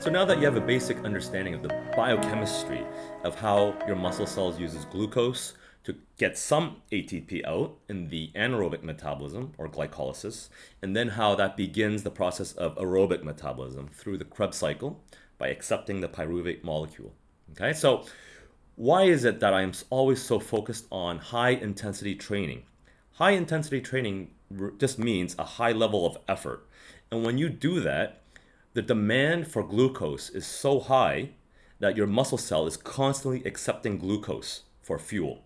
So now that you have a basic understanding of the biochemistry of how your muscle cells uses glucose to get some ATP out in the anaerobic metabolism or glycolysis, and then how that begins the process of aerobic metabolism through the Krebs cycle by accepting the pyruvate molecule. Okay, so why is it that I'm always so focused on high intensity training? High intensity training just means a high level of effort. And when you do that, the demand for glucose is so high that your muscle cell is constantly accepting glucose for fuel.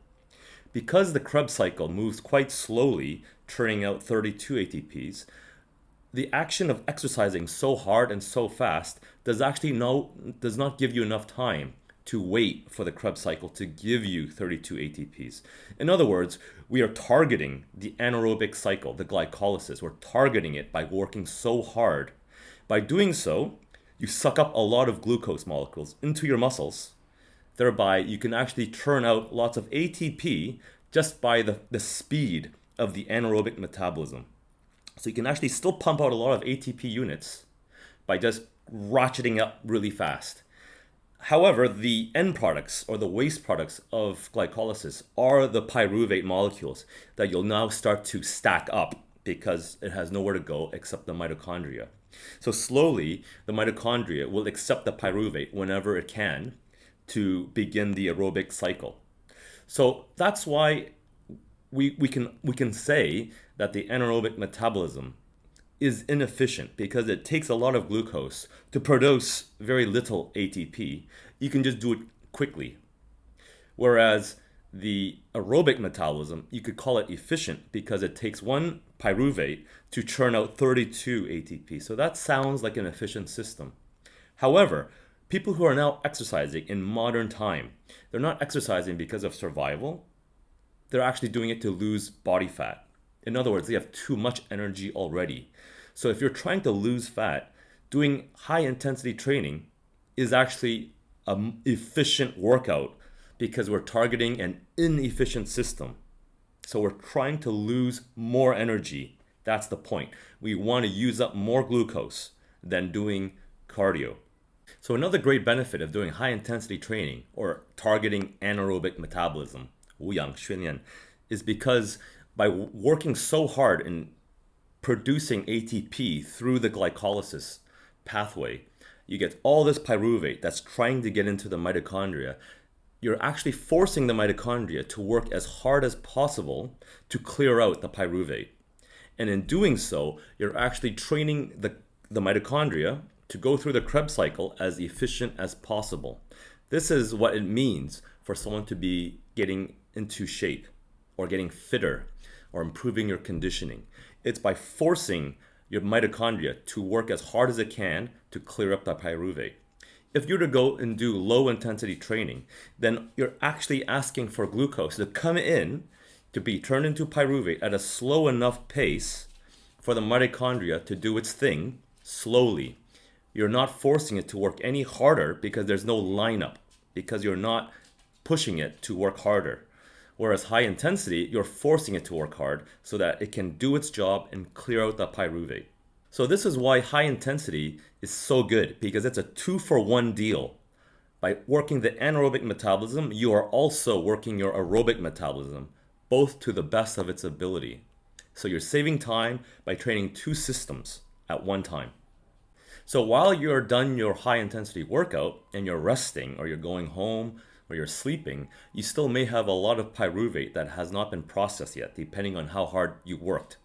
Because the Krebs cycle moves quite slowly, churning out 32 ATPs, the action of exercising so hard and so fast does not give you enough time to wait for the Krebs cycle to give you 32 ATPs. In other words, we are targeting the anaerobic cycle, the glycolysis. We're targeting it by working so hard. By doing so, you suck up a lot of glucose molecules into your muscles. Thereby, you can actually churn out lots of ATP just by the speed of the anaerobic metabolism. So you can actually still pump out a lot of ATP units by just ratcheting up really fast. However, the end products or the waste products of glycolysis are the pyruvate molecules that you'll now start to stack up because it has nowhere to go except the mitochondria. So slowly, the mitochondria will accept the pyruvate whenever it can to begin the aerobic cycle. So that's why we can say that the anaerobic metabolism is inefficient because it takes a lot of glucose to produce very little ATP. You can just do it quickly. Whereas the aerobic metabolism, you could call it efficient because it takes one pyruvate to churn out 32 ATP. So that sounds like an efficient system. However, people who are now exercising in modern time, they're not exercising because of survival. They're actually doing it to lose body fat. In other words, they have too much energy already. So if you're trying to lose fat, doing high intensity training is actually an efficient workout because we're targeting an inefficient system. So we're trying to lose more energy. That's the point. We want to use up more glucose than doing cardio. So another great benefit of doing high intensity training or targeting anaerobic metabolism, 无氧训练, is because by working so hard in producing ATP through the glycolysis pathway, you get all this pyruvate that's trying to get into the mitochondria. You're actually forcing the mitochondria to work as hard as possible to clear out the pyruvate. And in doing so, you're actually training the mitochondria to go through the Krebs cycle as efficient as possible. This is what it means for someone to be getting into shape or getting fitter or improving your conditioning. It's by forcing your mitochondria to work as hard as it can to clear up the pyruvate. If you're to go and do low intensity training, then you're actually asking for glucose to come in to be turned into pyruvate at a slow enough pace for the mitochondria to do its thing slowly. You're not forcing it to work any harder because there's no lineup, because you're not pushing it to work harder. Whereas high intensity, you're forcing it to work hard so that it can do its job and clear out the pyruvate. So this is why high intensity is so good, because it's a 2-for-1 deal. By working the anaerobic metabolism, you are also working your aerobic metabolism, both to the best of its ability. So you're saving time by training two systems at one time. So while you're done your high intensity workout and you're resting or you're going home or you're sleeping, you still may have a lot of pyruvate that has not been processed yet, depending on how hard you worked.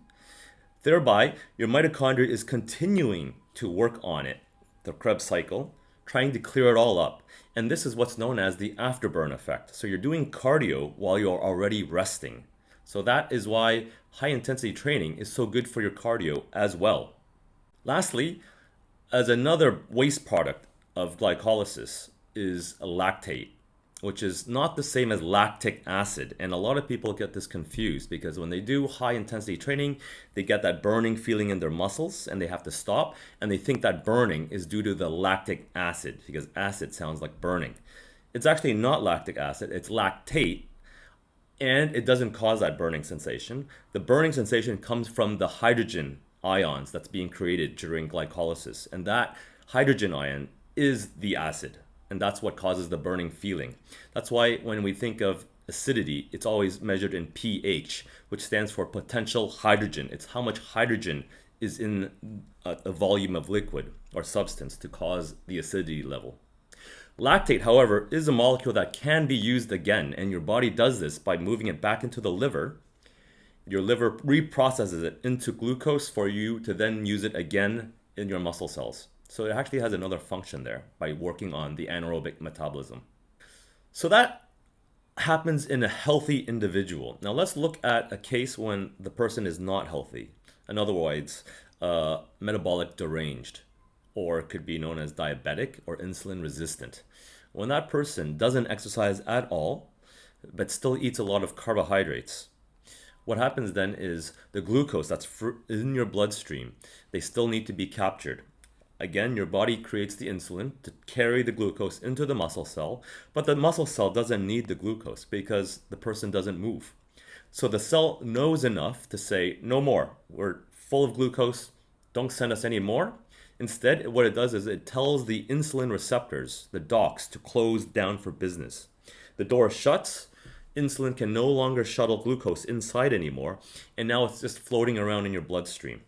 Thereby, your mitochondria is continuing to work on it, the Krebs cycle, trying to clear it all up. And this is what's known as the afterburn effect. So you're doing cardio while you're already resting. So that is why high intensity training is so good for your cardio as well. Lastly, as another waste product of glycolysis is lactate, which is not the same as lactic acid. And a lot of people get this confused because when they do high intensity training, they get that burning feeling in their muscles and they have to stop. And they think that burning is due to the lactic acid because acid sounds like burning. It's actually not lactic acid, it's lactate. And it doesn't cause that burning sensation. The burning sensation comes from the hydrogen ions that's being created during glycolysis. And that hydrogen ion is the acid, and that's what causes the burning feeling. That's why when we think of acidity, it's always measured in pH, which stands for potential hydrogen. It's how much hydrogen is in a volume of liquid or substance to cause the acidity level. Lactate, however, is a molecule that can be used again, and your body does this by moving it back into the liver. Your liver reprocesses it into glucose for you to then use it again in your muscle cells. So it actually has another function there by working on the anaerobic metabolism. So that happens in a healthy individual. Now let's look at a case when the person is not healthy. In other words, metabolic deranged, or it could be known as diabetic or insulin resistant. When that person doesn't exercise at all, but still eats a lot of carbohydrates, what happens then is the glucose that's in your bloodstream, they still need to be captured. Again, your body creates the insulin to carry the glucose into the muscle cell, but the muscle cell doesn't need the glucose because the person doesn't move. So the cell knows enough to say, no more, we're full of glucose, don't send us any more. Instead, what it does is it tells the insulin receptors, the docks, to close down for business. The door shuts, insulin can no longer shuttle glucose inside anymore, and now it's just floating around in your bloodstream.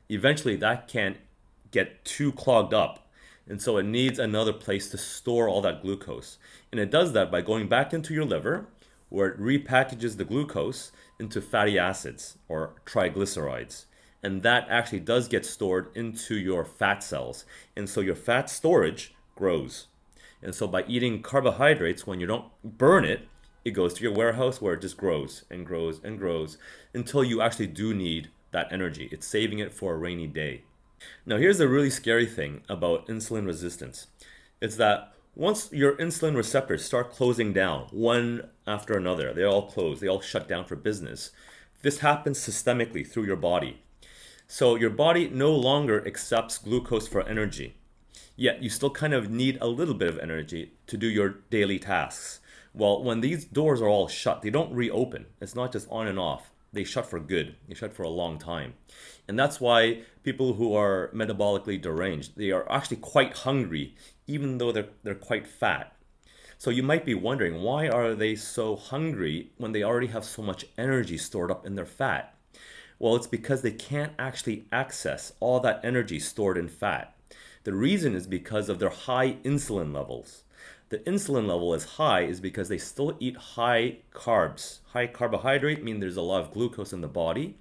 Eventually, that can't get too clogged up, and so it needs another place to store all that glucose. And it does that by going back into your liver, where it repackages the glucose into fatty acids or triglycerides. And that actually does get stored into your fat cells. And so your fat storage grows. And so by eating carbohydrates, when you don't burn it, it goes to your warehouse where it just grows and grows and grows until you actually do need that energy. It's saving it for a rainy day. Now here's the really scary thing about insulin resistance. It's that once your insulin receptors start closing down one after another, they all close, they all shut down for business. This happens systemically through your body. So your body no longer accepts glucose for energy, yet you still kind of need a little bit of energy to do your daily tasks. Well, when these doors are all shut, they don't reopen. It's not just on and off. They shut for good. They shut for a long time. And that's why people who are metabolically deranged, they are actually quite hungry, even though they're quite fat. So you might be wondering, why are they so hungry when they already have so much energy stored up in their fat? Well, it's because they can't actually access all that energy stored in fat. The reason is because of their high insulin levels. The insulin level is high is because they still eat high carbs. High carbohydrate means there's a lot of glucose in the body,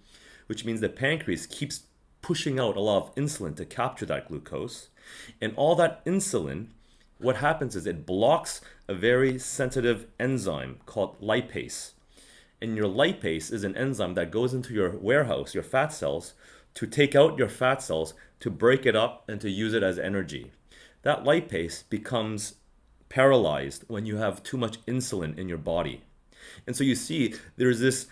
which means the pancreas keeps pushing out a lot of insulin to capture that glucose. And all that insulin, what happens is it blocks a very sensitive enzyme called lipase. And your lipase is an enzyme that goes into your warehouse, your fat cells, to take out your fat cells, to break it up and to use it as energy. That lipase becomes paralyzed when you have too much insulin in your body. And so you see there's this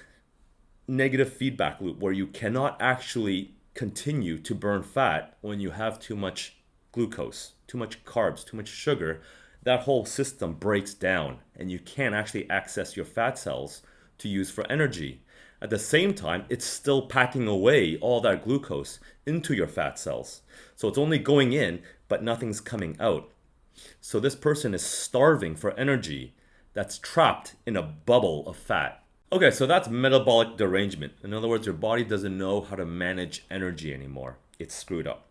negative feedback loop where you cannot actually continue to burn fat when you have too much glucose, too much carbs, too much sugar. That whole system breaks down and you can't actually access your fat cells to use for energy. At the same time, it's still packing away all that glucose into your fat cells. So it's only going in, but nothing's coming out. So this person is starving for energy that's trapped in a bubble of fat. Okay, so that's metabolic derangement. In other words, your body doesn't know how to manage energy anymore. It's screwed up.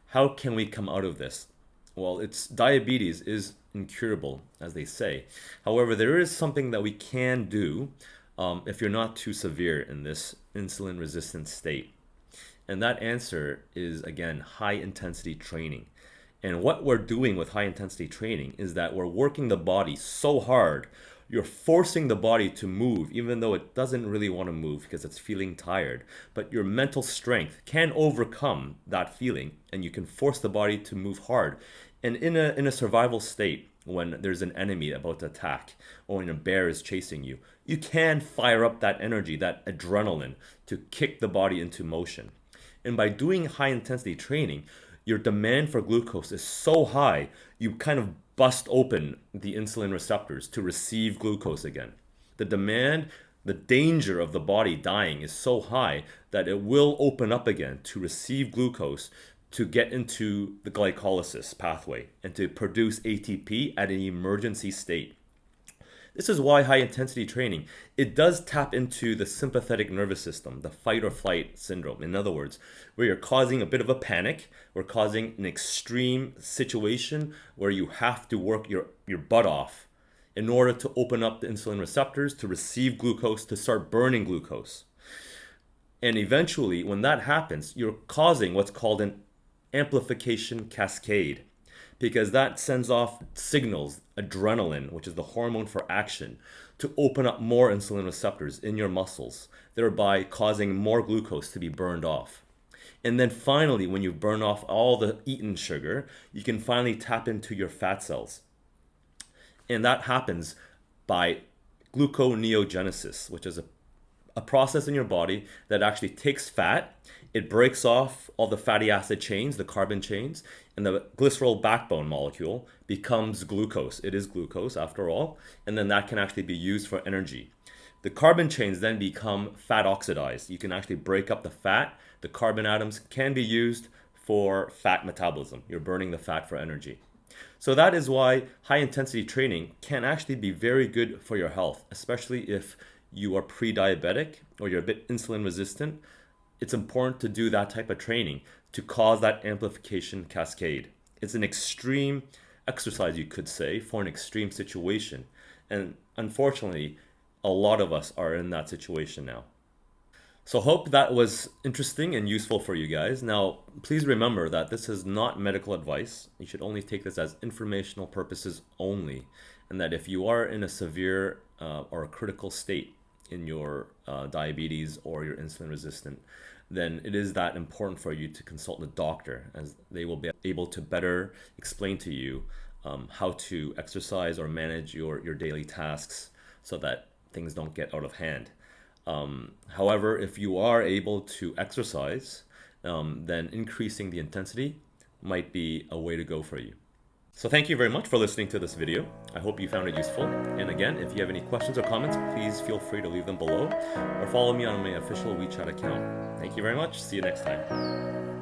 How can we come out of this? Well, diabetes is incurable, as they say. However, there is something that we can do if you're not too severe in this insulin resistant state. And that answer is, again, high intensity training. And what we're doing with high intensity training is that we're working the body so hard, you're forcing the body to move even though it doesn't really want to move because it's feeling tired. But your mental strength can overcome that feeling and you can force the body to move hard. And in a survival state, when there's an enemy about to attack or when a bear is chasing you, you can fire up that energy, that adrenaline, to kick the body into motion. And by doing high intensity training, your demand for glucose is so high, you kind of bust open the insulin receptors to receive glucose again. The demand, the danger of the body dying is so high that it will open up again to receive glucose to get into the glycolysis pathway and to produce ATP at an emergency state. This is why high intensity training, it does tap into the sympathetic nervous system, the fight or flight syndrome. In other words, where you're causing a bit of a panic, or causing an extreme situation where you have to work your butt off in order to open up the insulin receptors to receive glucose, to start burning glucose. And eventually, when that happens, you're causing what's called an amplification cascade, because that sends off signals, adrenaline, which is the hormone for action, to open up more insulin receptors in your muscles, thereby causing more glucose to be burned off. And then finally, when you burn off all the eaten sugar, you can finally tap into your fat cells. And that happens by gluconeogenesis, which is a process in your body that actually takes fat, it breaks off all the fatty acid chains, the carbon chains, and the glycerol backbone molecule becomes glucose. It is glucose after all, and then that can actually be used for energy. The carbon chains then become fat oxidized. You can actually break up the fat. The carbon atoms can be used for fat metabolism. You're burning the fat for energy. So that is why high intensity training can actually be very good for your health, especially if you are pre-diabetic or you're a bit insulin resistant. It's important to do that type of training to cause that amplification cascade. It's an extreme exercise, you could say, for an extreme situation. And unfortunately, a lot of us are in that situation now. So hope that was interesting and useful for you guys. Now, please remember that this is not medical advice. You should only take this as informational purposes only. And that if you are in a severe or a critical state in your diabetes or your insulin resistant, then it is that important for you to consult a doctor, as they will be able to better explain to you how to exercise or manage your daily tasks so that things don't get out of hand. However, if you are able to exercise, then increasing the intensity might be a way to go for you. So thank you very much for listening to this video. I hope you found it useful. And again, if you have any questions or comments, please feel free to leave them below or follow me on my official WeChat account. Thank you very much. See you next time.